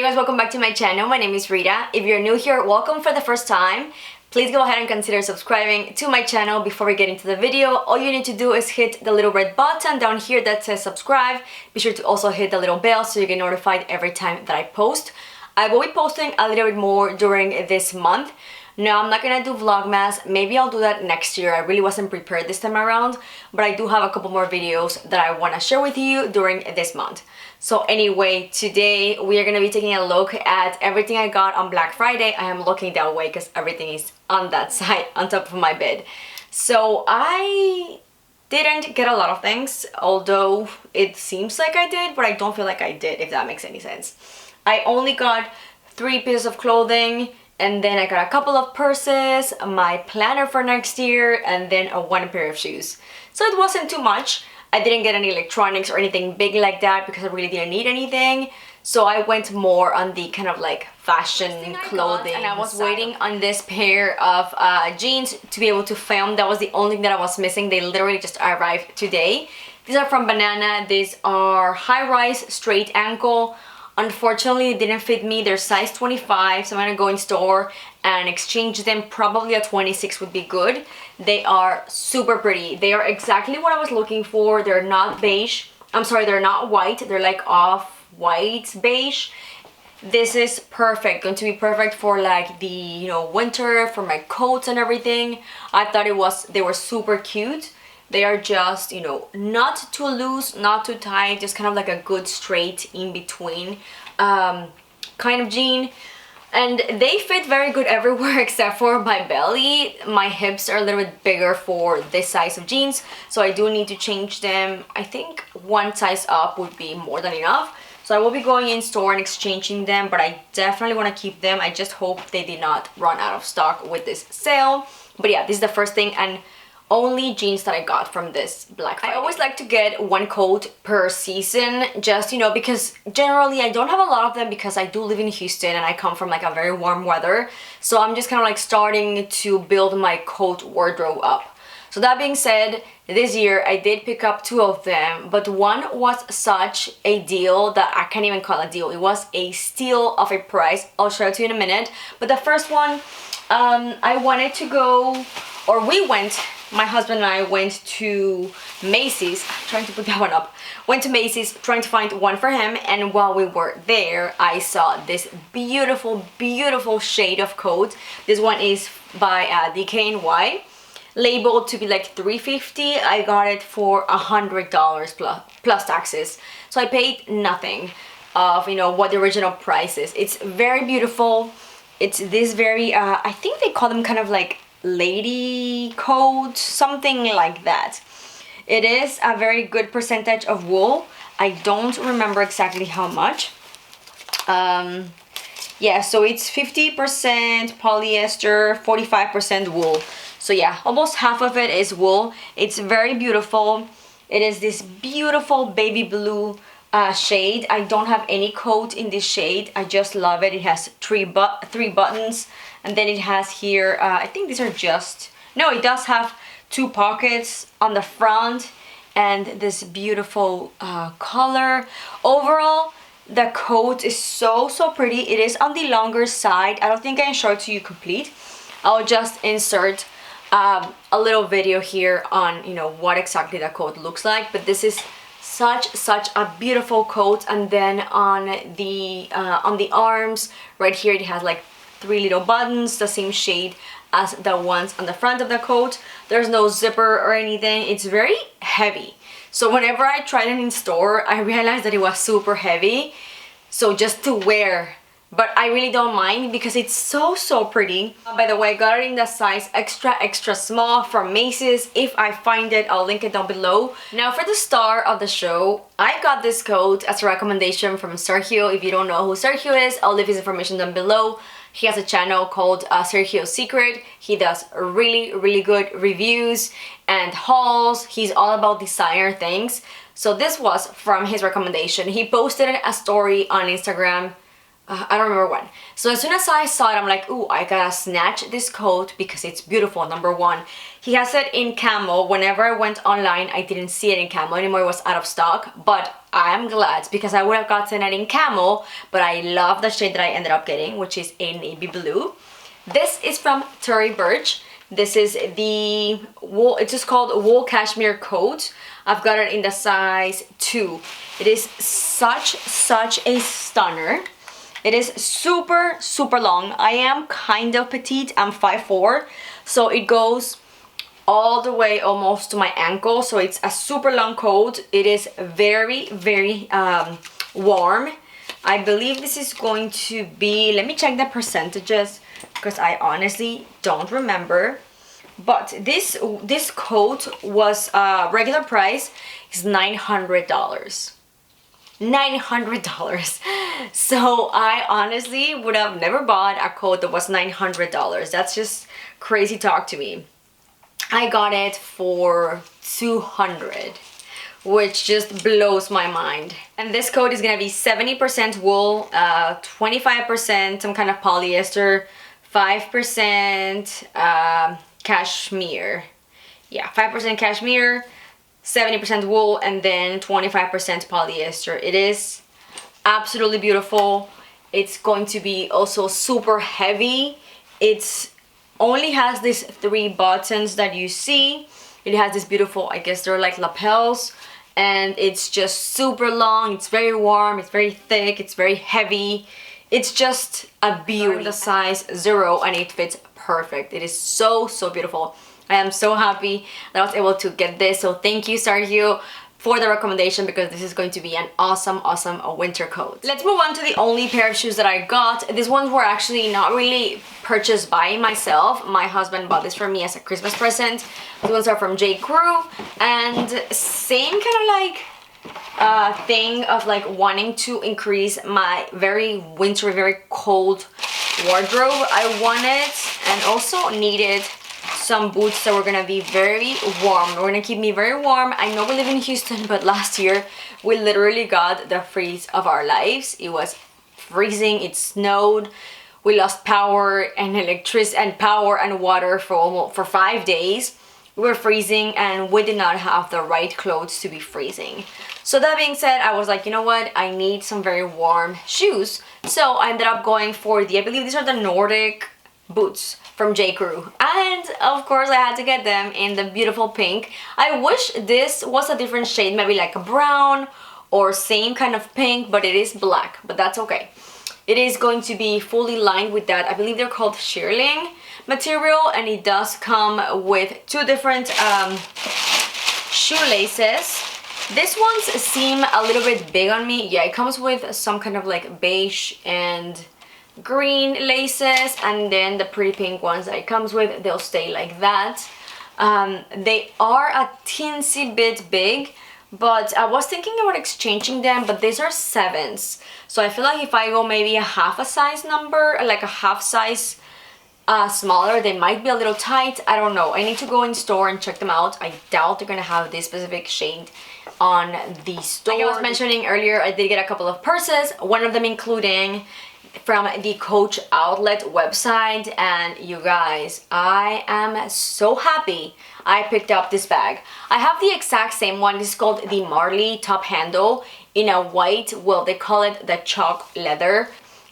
Hey guys, welcome back to my channel. My name is Rita. If you're new here, welcome for the first time. Please go ahead and consider subscribing to my channel. Before we get into the video, all you need to do is hit the little red button down here that says subscribe. Be sure to also hit the little bell so you get notified every time that I post. I will be posting a little bit more during this month. No, I'm not gonna do Vlogmas. Maybe I'll do that next year. I really wasn't prepared this time around, but I do have a couple more videos that I want to share with you during this month. So anyway, today we are gonna be taking a look at everything I got on Black Friday. I am looking that way because everything is on that side, on top of my bed. So I didn't get a lot of things, although it seems like I did, but I don't feel like I did, if that makes any sense. I only got 3 pieces of clothing, and then I got a couple of purses, my planner for next year, and then one pair of shoes. So it wasn't too much. I didn't get any electronics or anything big like that because I really didn't need anything. So I went more on the kind of like fashion clothing. And I was waiting on this pair of jeans to be able to film. That was the only thing that I was missing. They literally just arrived today. These are from Banana. These are high-rise straight ankle. Unfortunately, it didn't fit me. They're size 25, so I'm gonna go in store and exchange them. Probably a 26 would be good. They are super pretty. They are exactly what I was looking for. They're not beige. I'm sorry, they're not white. They're like off-white beige. This is perfect. Going to be perfect for like the, winter, for my coats and everything. I thought they were super cute. They are just, not too loose, not too tight, just kind of like a good straight in between kind of jean. And they fit very good everywhere except for my belly. My hips are a little bit bigger for this size of jeans, so I do need to change them. I think one size up would be more than enough. So I will be going in store and exchanging them, but I definitely want to keep them. I just hope they did not run out of stock with this sale. But yeah, this is the first thing and only jeans that I got from this Black Friday. I always like to get one coat per season, just because generally I don't have a lot of them because I do live in Houston and I come from like a very warm weather, so I'm just kind of like starting to build my coat wardrobe up. So that being said, this year I did pick up 2 of them, but one was such a deal that I can't even call it a deal. It was a steal of a price. I'll show it to you in a minute. But the first one, I wanted to go, or we went, my husband and I went to Macy's, trying to put that one up, went to Macy's trying to find one for him, and while we were there, I saw this beautiful, beautiful shade of coat. This one is by DKNY, labeled to be like $350. I got it for $100 plus taxes, so I paid nothing of what the original price is. It's very beautiful. It's this very I think they call them kind of like lady coat, something like that. It is a very good percentage of wool. I don't remember exactly how much. Yeah, so it's 50% polyester, 45% wool. So yeah, almost half of it is wool. It's very beautiful. It is this beautiful baby blue shade. I don't have any coat in this shade. I just love it. It has 3 buttons, and then it has here, I think these are just, no, it does have 2 pockets on the front, and this beautiful color. Overall, the coat is so pretty. It is on the longer side. I don't think I can show it to you complete. I'll just insert a little video here on what exactly the coat looks like, but this is such a beautiful coat. And then on the arms right here, it has like 3 little buttons, the same shade as the ones on the front of the coat. There's no zipper or anything. It's very heavy, so whenever I tried it in store, I realized that it was super heavy, so just to wear. But I really don't mind because it's so pretty. By the way, I got it in the size extra small from Macy's. If I find it, I'll link it down below. Now for the star of the show, I got this coat as a recommendation from Sergio. If you don't know who Sergio is, I'll leave his information down below. He has a channel called Sergio's Secret. He does really good reviews and hauls. He's all about designer things. So this was from his recommendation. He posted a story on Instagram I don't remember when. So as soon as I saw it, I'm like, ooh, I gotta snatch this coat because it's beautiful, number one. He has it in camo. Whenever I went online, I didn't see it in camo anymore. It was out of stock, but I'm glad because I would have gotten it in camo, but I love the shade that I ended up getting, which is a navy blue. This is from Tory Burch. This is the wool, it's just called wool cashmere coat. I've got it in the size 2. It is such a stunner. It is super long. I am kind of petite. I'm 5'4", so it goes all the way almost to my ankle. So it's a super long coat. It is very warm. I believe this is going to be, let me check the percentages because I honestly don't remember. But this coat was regular price is $900. $900. So I honestly would have never bought a coat that was $900. That's just crazy talk to me. I got it for $200, which just blows my mind. And this coat is gonna be 70% wool, 25% some kind of polyester, 5% cashmere. Yeah, 5% cashmere, 70% wool, and then 25% polyester. It is absolutely beautiful. It's going to be also super heavy. It's only has these 3 buttons that you see. It has this beautiful, I guess they're like lapels, and it's just super long. It's very warm, it's very thick, it's very heavy. It's just a beauty. The size 0 and it fits perfect. It is so beautiful. I am so happy that I was able to get this. So thank you, Sergio, for the recommendation because this is going to be an awesome winter coat. Let's move on to the only pair of shoes that I got. These ones were actually not really purchased by myself. My husband bought this for me as a Christmas present. These ones are from J. Crew, and same kind of like thing of like wanting to increase my very wintry, very cold wardrobe. I wanted and also needed some boots that were gonna be very warm. We're gonna keep me very warm. I know we live in Houston, but last year we literally got the freeze of our lives. It was freezing, it snowed, we lost power and electricity and power and water for 5 days. We were freezing and we did not have the right clothes to be freezing. So that being said, I was like, you know what, I need some very warm shoes. So I ended up going for I believe these are the Nordic Boots from J. Crew, and of course I had to get them in the beautiful pink. I wish this was a different shade, maybe like a brown or same kind of pink, but it is black, but that's okay. It is going to be fully lined with that, I believe they're called shearling material, and it does come with 2 different shoelaces. These ones seem a little bit big on me. Yeah, it comes with some kind of like beige and green laces, and then the pretty pink ones that it comes with, they'll stay like that. They are a teensy bit big, but I was thinking about exchanging them, but these are 7s, so I feel like if I go maybe a half a size number, like a half size smaller, they might be a little tight. I don't know. I need to go in store and check them out. I doubt they're gonna have this specific shade on the store. Like I was mentioning earlier, I did get a couple of purses, one of them including from the Coach Outlet website, and you guys, I am so happy I picked up this bag. I have the exact same one. This is called the Marley top handle in a white, well, they call it the chalk leather.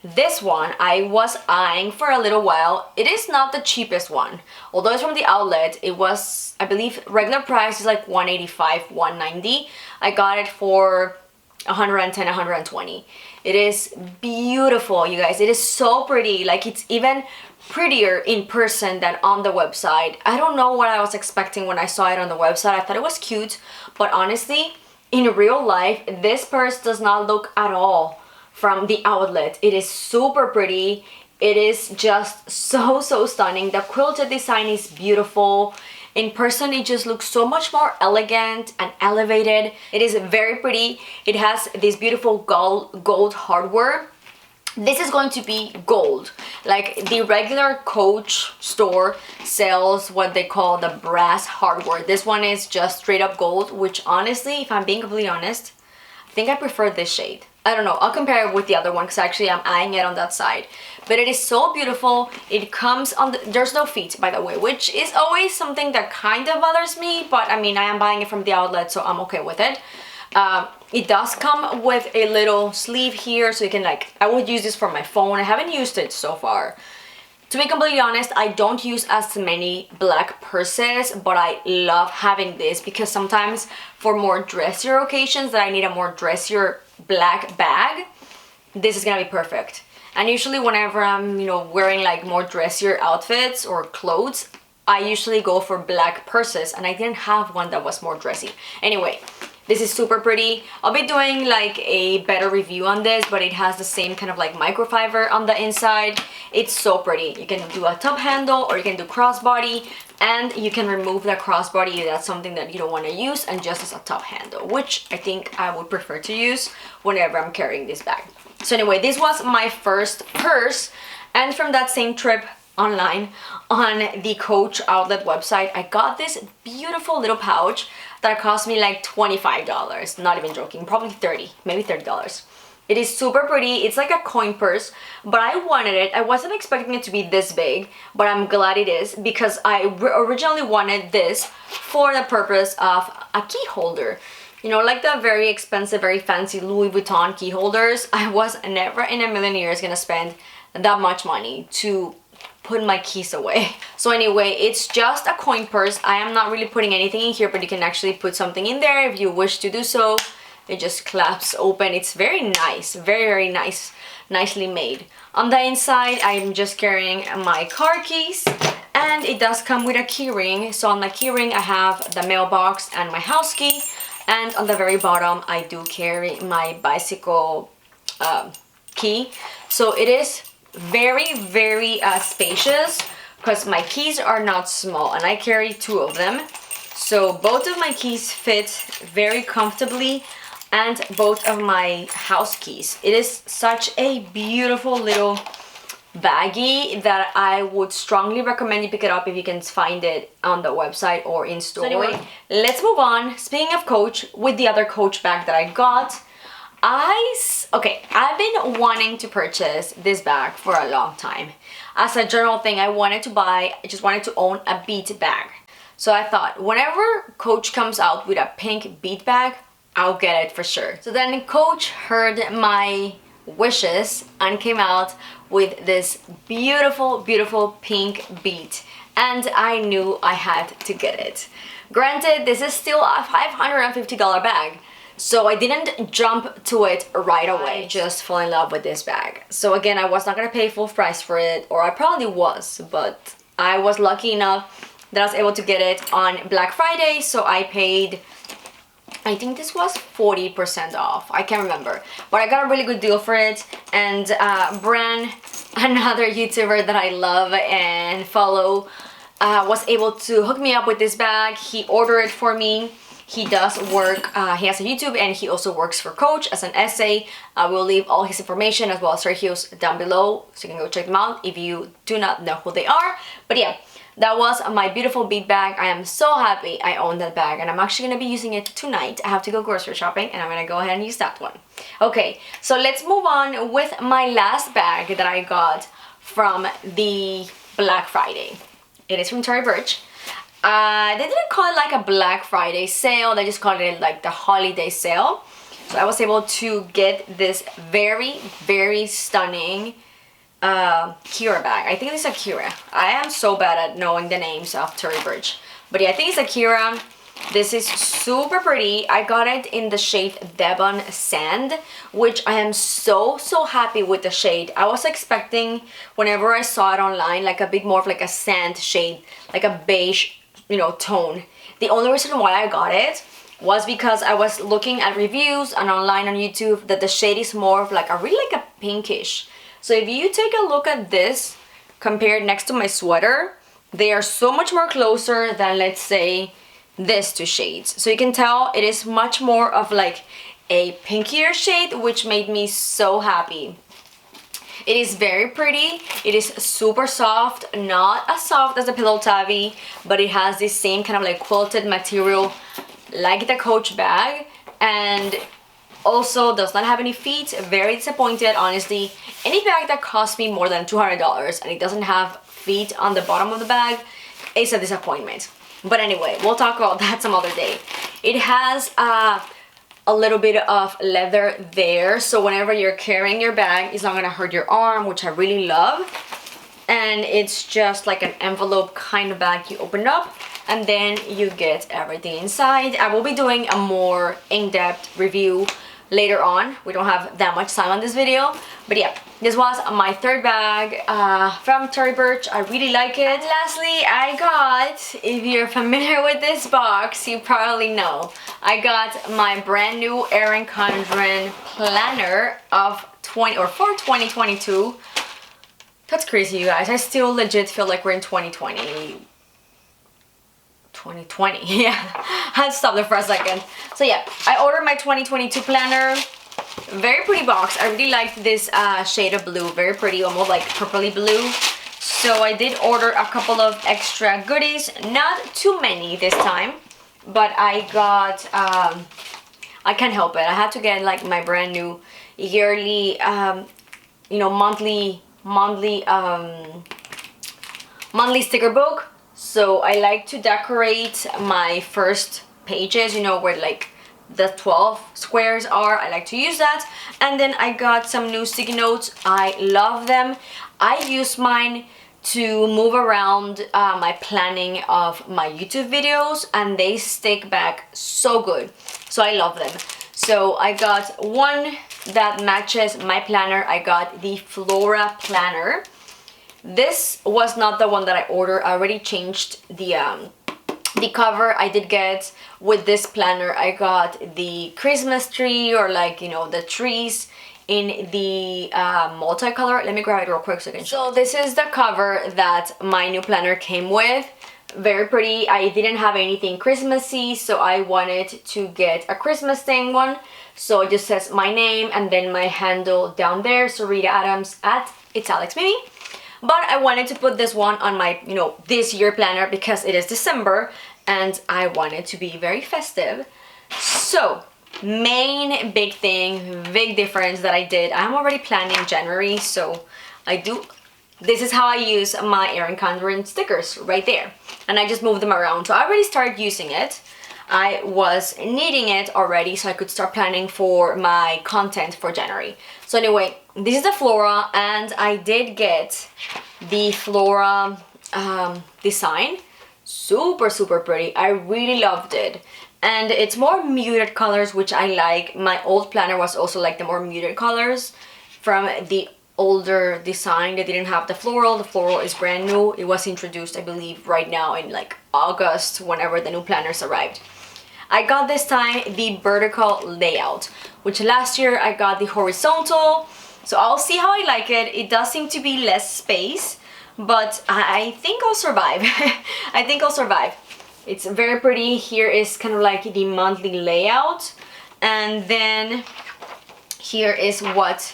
This one I was eyeing for a little while. It is not the cheapest one, although it's from the outlet. It was, I believe, regular price is like $185, $190. I got it for $110, $120. It is beautiful, you guys. It is so pretty. Like, it's even prettier in person than on the website. I don't know what I was expecting when I saw it on the website. I thought it was cute, but honestly, in real life, this purse does not look at all from the outlet. It is super pretty. It is just so stunning. The quilted design is beautiful. In person, it just looks so much more elegant and elevated. It is very pretty. It has this beautiful gold hardware. This is going to be gold. Like, the regular Coach store sells what they call the brass hardware. This one is just straight up gold, which honestly, if I'm being completely honest, I think I prefer this shade. I don't know, I'll compare it with the other one because actually I'm eyeing it on that side. But it is so beautiful. It comes on the, there's no feet, by the way, which is always something that kind of bothers me, but I mean, I am buying it from the outlet, so I'm okay with it. It does come with a little sleeve here, so you can like, I would use this for my phone. I haven't used it so far. To be completely honest, I don't use as many black purses, but I love having this because sometimes for more dressier occasions that I need a more dressier black bag, this is gonna be perfect. And usually whenever I'm, you know, wearing like more dressier outfits or clothes, I usually go for black purses, and I didn't have one that was more dressy. Anyway, this is super pretty. I'll be doing like a better review on this, but it has the same kind of like microfiber on the inside. It's so pretty. You can do a top handle or you can do crossbody, and you can remove the crossbody if that's something that you don't want to use, and just as a top handle, which I think I would prefer to use whenever I'm carrying this bag. So anyway, this was my first purse, and from that same trip online on the Coach outlet website, I got this beautiful little pouch that cost me like $25, not even joking, probably 30, maybe $30. It is super pretty. It's like a coin purse, but I wanted it. I wasn't expecting it to be this big, but I'm glad it is because I originally wanted this for the purpose of a key holder. You know, like the very expensive, very fancy Louis Vuitton key holders. I was never in a million years gonna spend that much money to put my keys away. So anyway, it's just a coin purse. I am not really putting anything in here, but you can actually put something in there if you wish to do so. It just claps open. It's very nice, very nice, nicely made. On the inside, I'm just carrying my car keys, and it does come with a key ring. So on my key ring, I have the mailbox and my house key, and on the very bottom, I do carry my bicycle key. So it is very spacious because my keys are not small, and I carry 2 of them. So both of my keys fit very comfortably, and both of my house keys. It is such a beautiful little baggie that I would strongly recommend you pick it up if you can find it on the website or in store. So anyway, let's move on. Speaking of Coach, with the other Coach bag that I got, I've been wanting to purchase this bag for a long time. As a general thing, I just wanted to own a bead bag. So I thought, whenever Coach comes out with a pink bead bag, I'll get it for sure. So then Coach heard my wishes and came out with this beautiful pink bead, and I knew I had to get it. Granted, this is still a $550 bag, so I didn't jump to it right away. I just fell in love with this bag. So again, I was not gonna pay full price for it, or I probably was, but I was lucky enough that I was able to get it on Black Friday, so I paid, I think this was 40% off. I can't remember, but I got a really good deal for it. And Bran, another YouTuber that I love and follow, was able to hook me up with this bag. He ordered it for me. He does work, he has a YouTube, and he also works for Coach as an essay. I will leave all his information as well as Sergio's down below, so you can go check them out if you do not know who they are. But yeah, that was my beautiful bead bag. I am so happy I own that bag, and I'm actually gonna be using it tonight. I have to go grocery shopping, and I'm gonna go ahead and use that one. Okay, so let's move on with my last bag that I got from the Black Friday. It is from Tory Burch. They didn't call it like a Black Friday sale, they just called it like the holiday sale. So I was able to get this very stunning Kira bag. I think it's a Kira. I am so bad at knowing the names of Tory Burch. But yeah, I think it's a Kira. This is super pretty. I got it in the shade Devon Sand, which I am so happy with the shade. I was expecting, whenever I saw it online, like a bit more of like a sand shade, like a beige, you know, tone. The only reason why I got it was because I was looking at reviews and online on YouTube that the shade is more of like a really like a pinkish. So if you take a look at this compared next to my sweater, they are so much more closer than, let's say, these 2 shades. So you can tell it is much more of like a pinkier shade, which made me so happy. It is very pretty. It is super soft, not as soft as the Pillow Tabby, but it has this same kind of like quilted material like the Coach bag, and Also does not have any feet. Very disappointed, honestly. Any bag that costs me more than $200 and it doesn't have feet on the bottom of the bag is a disappointment. But anyway, we'll talk about that some other day. It has a little bit of leather there, so whenever you're carrying your bag, it's not gonna hurt your arm, which I really love. And it's just like an envelope kind of bag. You open up and then you get everything inside. I will be doing a more in-depth review later on. We don't have that much time on this video, but yeah, this was my third bag from Tory Burch. I really like it. And lastly, I got, if you're familiar with this box, you probably know, I got my brand new Erin Condren planner of for 2022. That's crazy, you guys. I still legit feel like we're in 2020. 2020, yeah. I had to stop there for a second. So yeah, I ordered my 2022 planner. Very pretty box. I really liked this shade of blue. Very pretty, almost like purpley blue. So I did order a couple of extra goodies. Not too many this time, but I got, I can't help it. I had to get like my brand new yearly, you know, monthly sticker book. So I like to decorate my first pages, you know, where like the 12 squares are. I like to use that. And then I got some new sticky notes. I love them. I use mine to move around my planning of my YouTube videos, and they stick back so good. So I love them. So I got one that matches my planner. I got the Flora Planner. This was not the one that I ordered. I already changed the cover. I did get, with this planner, I got the Christmas tree, or like, you know, the trees in the multicolor. Let me grab it real quick so I can show. So this is the cover that my new planner came with. Very pretty. I didn't have anything Christmassy, so I wanted to get a Christmas thing one. So it just says my name and then my handle down there. So Rita Adams at It's Alex Mimi. But I wanted to put this one on my, you know, this year planner because it is December and I wanted to be very festive. So, main big thing, big difference that I did, I'm already planning January, so this is how I use my Erin Condren stickers right there. And I just move them around. So I already started using it. I was needing it already so I could start planning for my content for January. So anyway, this is the Flora, and I did get the Flora design. Super, super pretty. I really loved it. And it's more muted colors, which I like. My old planner was also like the more muted colors from the older design. They didn't have the floral. The floral is brand new. It was introduced, I believe, right now in like August, whenever the new planners arrived. I got this time the vertical layout, which last year I got the horizontal. So I'll see how I like it. It does seem to be less space, but I think I'll survive. I think I'll survive. It's very pretty. Here is kind of like the monthly layout. And then here is what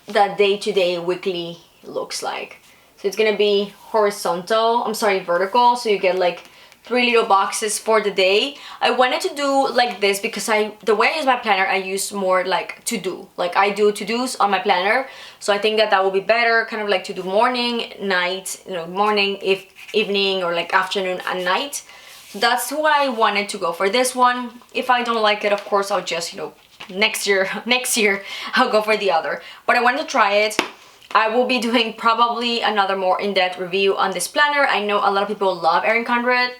the day-to-day weekly looks like. So it's gonna be horizontal, vertical. So you get like 3 little boxes for the day. I wanted to do like this because the way I use my planner, I use more like to do. Like I do to-dos on my planner. So I think that will be better, kind of like to do morning, night, you know, morning, evening, or like afternoon and night. That's what I wanted to go for this one. If I don't like it, of course, I'll just, you know, next year I'll go for the other. But I wanted to try it. I will be doing probably another more in-depth review on this planner. I know a lot of people love Erin Condren.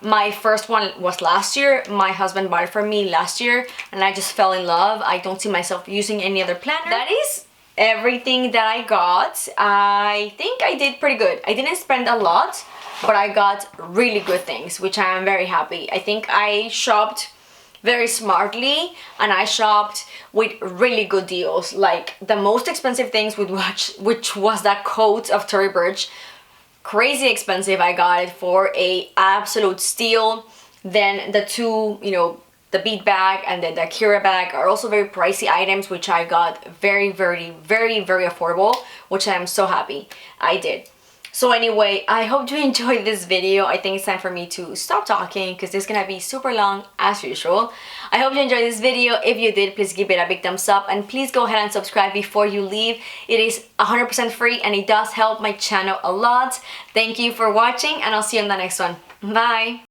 My first one was last year. My husband bought it for me last year and I just fell in love. I don't see myself using any other planner. That is everything that I got. I think I did pretty good. I didn't spend a lot, but I got really good things, which I am very happy. I think I shopped very smartly and I shopped with really good deals. Like the most expensive things which was that coat of Tory Burch. Crazy expensive. I got it for a absolute steal. Then the two, you know, the bead bag and then the Kira bag are also very pricey items, which I got very, very, very, very affordable, which I am so happy I did. So anyway, I hope you enjoyed this video. I think it's time for me to stop talking because it's gonna be super long as usual. I hope you enjoyed this video. If you did, please give it a big thumbs up and please go ahead and subscribe before you leave. It is 100% free and it does help my channel a lot. Thank you for watching and I'll see you in the next one. Bye!